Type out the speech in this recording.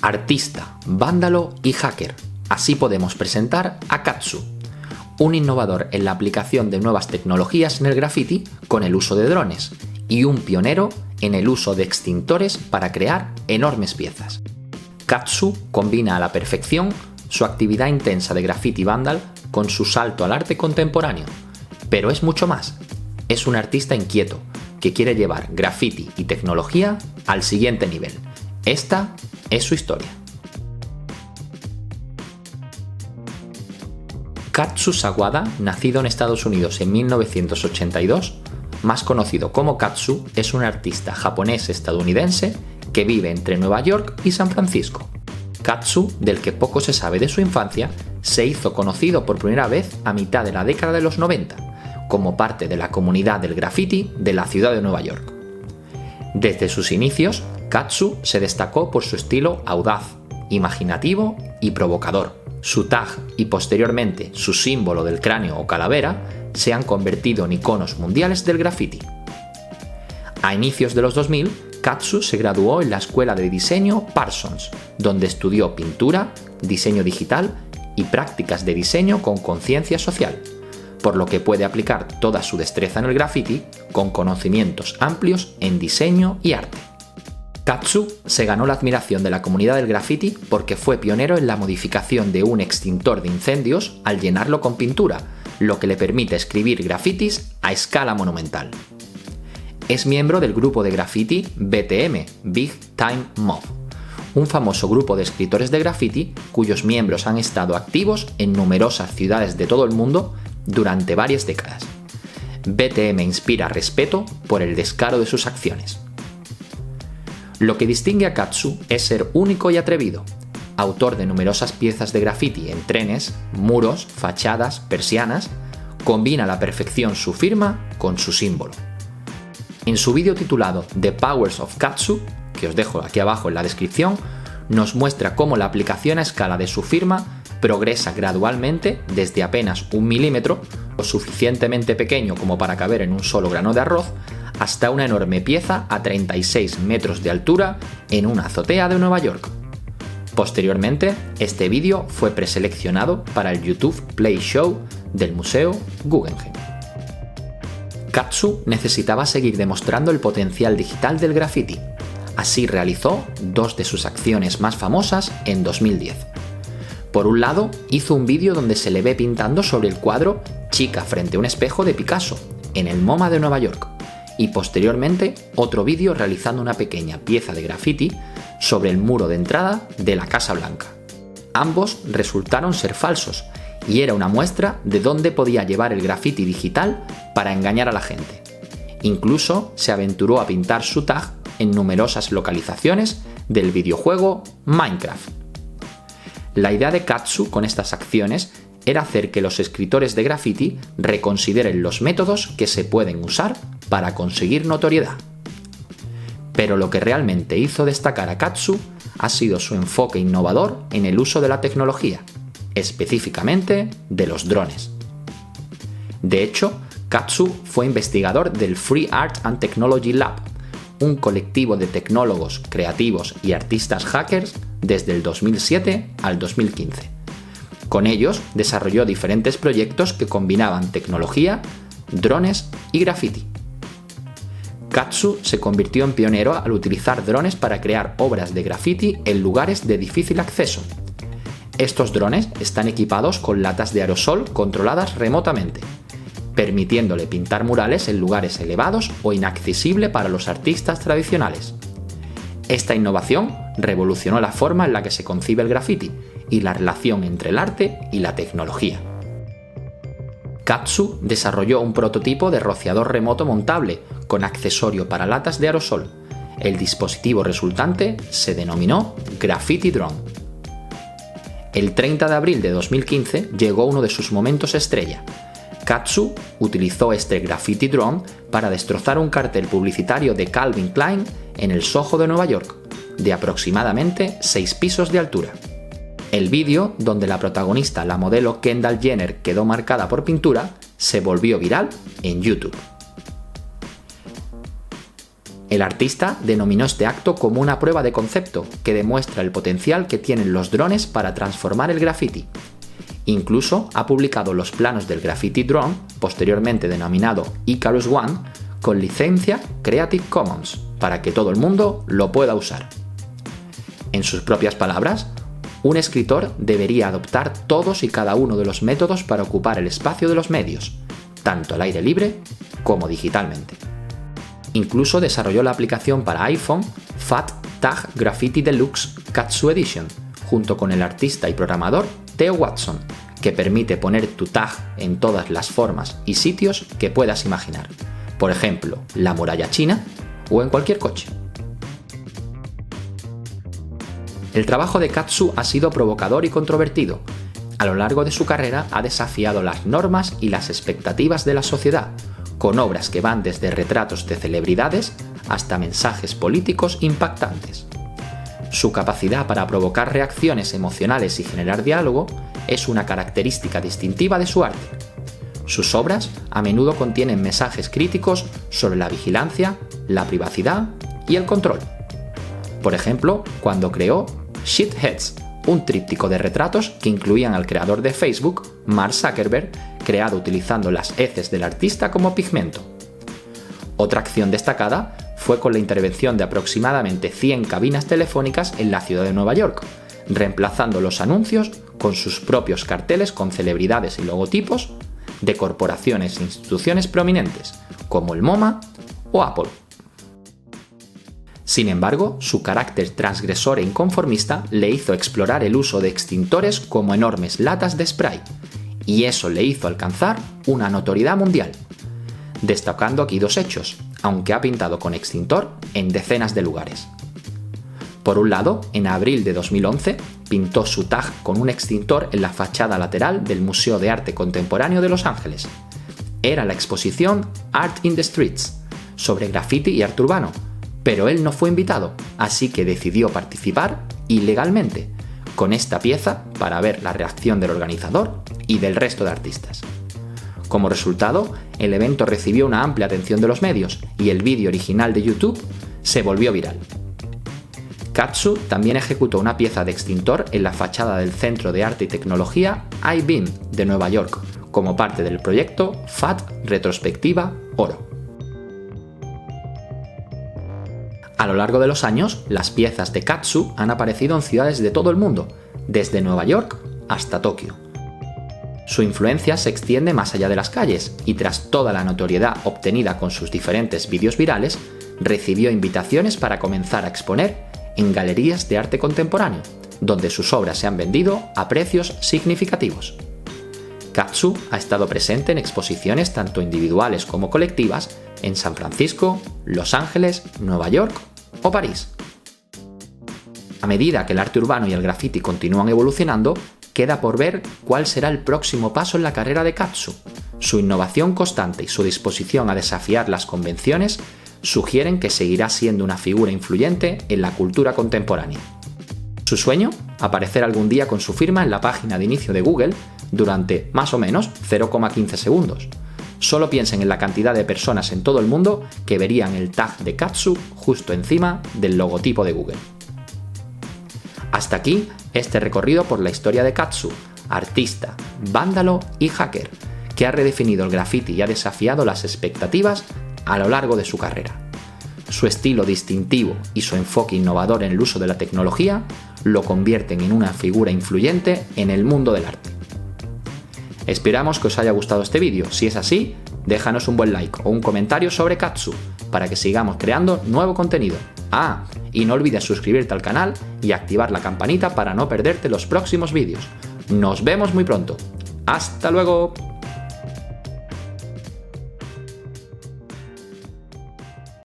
Artista, vándalo y hacker. Así podemos presentar a Katsu, un innovador en la aplicación de nuevas tecnologías en el graffiti con el uso de drones y un pionero en el uso de extintores para crear enormes piezas. Katsu combina a la perfección su actividad intensa de graffiti vandal con su salto al arte contemporáneo, pero es mucho más. Es un artista inquieto que quiere llevar graffiti y tecnología al siguiente nivel. Esta es su historia. Katsu Sawada, nacido en Estados Unidos en 1982, más conocido como Katsu, es un artista japonés-estadounidense que vive entre Nueva York y San Francisco. Katsu, del que poco se sabe de su infancia, se hizo conocido por primera vez a mitad de la década de los 90, como parte de la comunidad del graffiti de la ciudad de Nueva York. Desde sus inicios, Katsu se destacó por su estilo audaz, imaginativo y provocador. Su tag y posteriormente su símbolo del cráneo o calavera se han convertido en iconos mundiales del graffiti. A inicios de los 2000, Katsu se graduó en la escuela de diseño Parsons, donde estudió pintura, diseño digital y prácticas de diseño con conciencia social, por lo que puede aplicar toda su destreza en el graffiti con conocimientos amplios en diseño y arte. Katsu se ganó la admiración de la comunidad del graffiti porque fue pionero en la modificación de un extintor de incendios al llenarlo con pintura, lo que le permite escribir grafitis a escala monumental. Es miembro del grupo de graffiti BTM, Big Time Mob, un famoso grupo de escritores de graffiti cuyos miembros han estado activos en numerosas ciudades de todo el mundo durante varias décadas. BTM inspira respeto por el descaro de sus acciones. Lo que distingue a Katsu es ser único y atrevido, autor de numerosas piezas de graffiti en trenes, muros, fachadas, persianas, combina a la perfección su firma con su símbolo. En su vídeo titulado The Powers of Katsu, que os dejo aquí abajo en la descripción, nos muestra cómo la aplicación a escala de su firma progresa gradualmente desde apenas 1 milímetro, lo suficientemente pequeño como para caber en un solo grano de arroz, hasta una enorme pieza a 36 metros de altura en una azotea de Nueva York. Posteriormente, este vídeo fue preseleccionado para el YouTube Play Show del Museo Guggenheim. Katsu necesitaba seguir demostrando el potencial digital del graffiti. Así realizó dos de sus acciones más famosas en 2010. Por un lado, hizo un vídeo donde se le ve pintando sobre el cuadro Chica frente a un espejo de Picasso, en el MoMA de Nueva York, y posteriormente otro vídeo realizando una pequeña pieza de graffiti sobre el muro de entrada de la Casa Blanca. Ambos resultaron ser falsos, y era una muestra de dónde podía llevar el graffiti digital para engañar a la gente. Incluso se aventuró a pintar su tag en numerosas localizaciones del videojuego Minecraft. La idea de Katsu con estas acciones era hacer que los escritores de graffiti reconsideren los métodos que se pueden usar para conseguir notoriedad. Pero lo que realmente hizo destacar a Katsu ha sido su enfoque innovador en el uso de la tecnología, específicamente de los drones. De hecho, Katsu fue investigador del Free Art and Technology Lab, un colectivo de tecnólogos, creativos y artistas hackers desde el 2007 al 2015. Con ellos desarrolló diferentes proyectos que combinaban tecnología, drones y graffiti. Katsu se convirtió en pionero al utilizar drones para crear obras de graffiti en lugares de difícil acceso. Estos drones están equipados con latas de aerosol controladas remotamente, permitiéndole pintar murales en lugares elevados o inaccesibles para los artistas tradicionales. Esta innovación revolucionó la forma en la que se concibe el graffiti y la relación entre el arte y la tecnología. Katsu desarrolló un prototipo de rociador remoto montable con accesorio para latas de aerosol. El dispositivo resultante se denominó Graffiti Drone. El 30 de abril de 2015 llegó uno de sus momentos estrella. Katsu utilizó este Graffiti Drone para destrozar un cartel publicitario de Calvin Klein en el Soho de Nueva York, de aproximadamente 6 pisos de altura. El vídeo, donde la protagonista, la modelo Kendall Jenner, quedó marcada por pintura, se volvió viral en YouTube. El artista denominó este acto como una prueba de concepto que demuestra el potencial que tienen los drones para transformar el graffiti. Incluso ha publicado los planos del graffiti drone, posteriormente denominado Icarus One, con licencia Creative Commons, para que todo el mundo lo pueda usar. En sus propias palabras, un escritor debería adoptar todos y cada uno de los métodos para ocupar el espacio de los medios, tanto al aire libre como digitalmente. Incluso desarrolló la aplicación para iPhone Fat Tag Graffiti Deluxe Katsu Edition, junto con el artista y programador Theo Watson, que permite poner tu tag en todas las formas y sitios que puedas imaginar. Por ejemplo, la muralla china o en cualquier coche. El trabajo de Katsu ha sido provocador y controvertido. A lo largo de su carrera ha desafiado las normas y las expectativas de la sociedad, con obras que van desde retratos de celebridades hasta mensajes políticos impactantes. Su capacidad para provocar reacciones emocionales y generar diálogo es una característica distintiva de su arte. Sus obras a menudo contienen mensajes críticos sobre la vigilancia, la privacidad y el control. Por ejemplo, cuando creó Shitheads, un tríptico de retratos que incluían al creador de Facebook, Mark Zuckerberg, creado utilizando las heces del artista como pigmento. Otra acción destacada fue con la intervención de aproximadamente 100 cabinas telefónicas en la ciudad de Nueva York, reemplazando los anuncios con sus propios carteles con celebridades y logotipos de corporaciones e instituciones prominentes, como el MoMA o Apple. Sin embargo, su carácter transgresor e inconformista le hizo explorar el uso de extintores como enormes latas de spray, y eso le hizo alcanzar una notoriedad mundial. Destacando aquí dos hechos, aunque ha pintado con extintor en decenas de lugares. Por un lado, en abril de 2011, pintó su tag con un extintor en la fachada lateral del Museo de Arte Contemporáneo de Los Ángeles. Era la exposición Art in the Streets, sobre graffiti y arte urbano, pero él no fue invitado, así que decidió participar ilegalmente con esta pieza para ver la reacción del organizador y del resto de artistas. Como resultado, el evento recibió una amplia atención de los medios y el vídeo original de YouTube se volvió viral. Katsu también ejecutó una pieza de extintor en la fachada del Centro de Arte y Tecnología I-Beam de Nueva York, como parte del proyecto FAT Retrospectiva Oro. A lo largo de los años, las piezas de Katsu han aparecido en ciudades de todo el mundo, desde Nueva York hasta Tokio. Su influencia se extiende más allá de las calles y tras toda la notoriedad obtenida con sus diferentes vídeos virales, recibió invitaciones para comenzar a exponer en galerías de arte contemporáneo, donde sus obras se han vendido a precios significativos. Katsu ha estado presente en exposiciones tanto individuales como colectivas en San Francisco, Los Ángeles, Nueva York o París. A medida que el arte urbano y el graffiti continúan evolucionando, queda por ver cuál será el próximo paso en la carrera de Katsu. Su innovación constante y su disposición a desafiar las convenciones sugieren que seguirá siendo una figura influyente en la cultura contemporánea. Su sueño, aparecer algún día con su firma en la página de inicio de Google durante más o menos 0,15 segundos. Solo piensen en la cantidad de personas en todo el mundo que verían el tag de Katsu justo encima del logotipo de Google. Hasta aquí este recorrido por la historia de Katsu, artista, vándalo y hacker, que ha redefinido el graffiti y ha desafiado las expectativas a lo largo de su carrera. Su estilo distintivo y su enfoque innovador en el uso de la tecnología lo convierten en una figura influyente en el mundo del arte. Esperamos que os haya gustado este vídeo. Si es así, déjanos un buen like o un comentario sobre Katsu para que sigamos creando nuevo contenido. Y no olvides suscribirte al canal y activar la campanita para no perderte los próximos vídeos. Nos vemos muy pronto. ¡Hasta luego!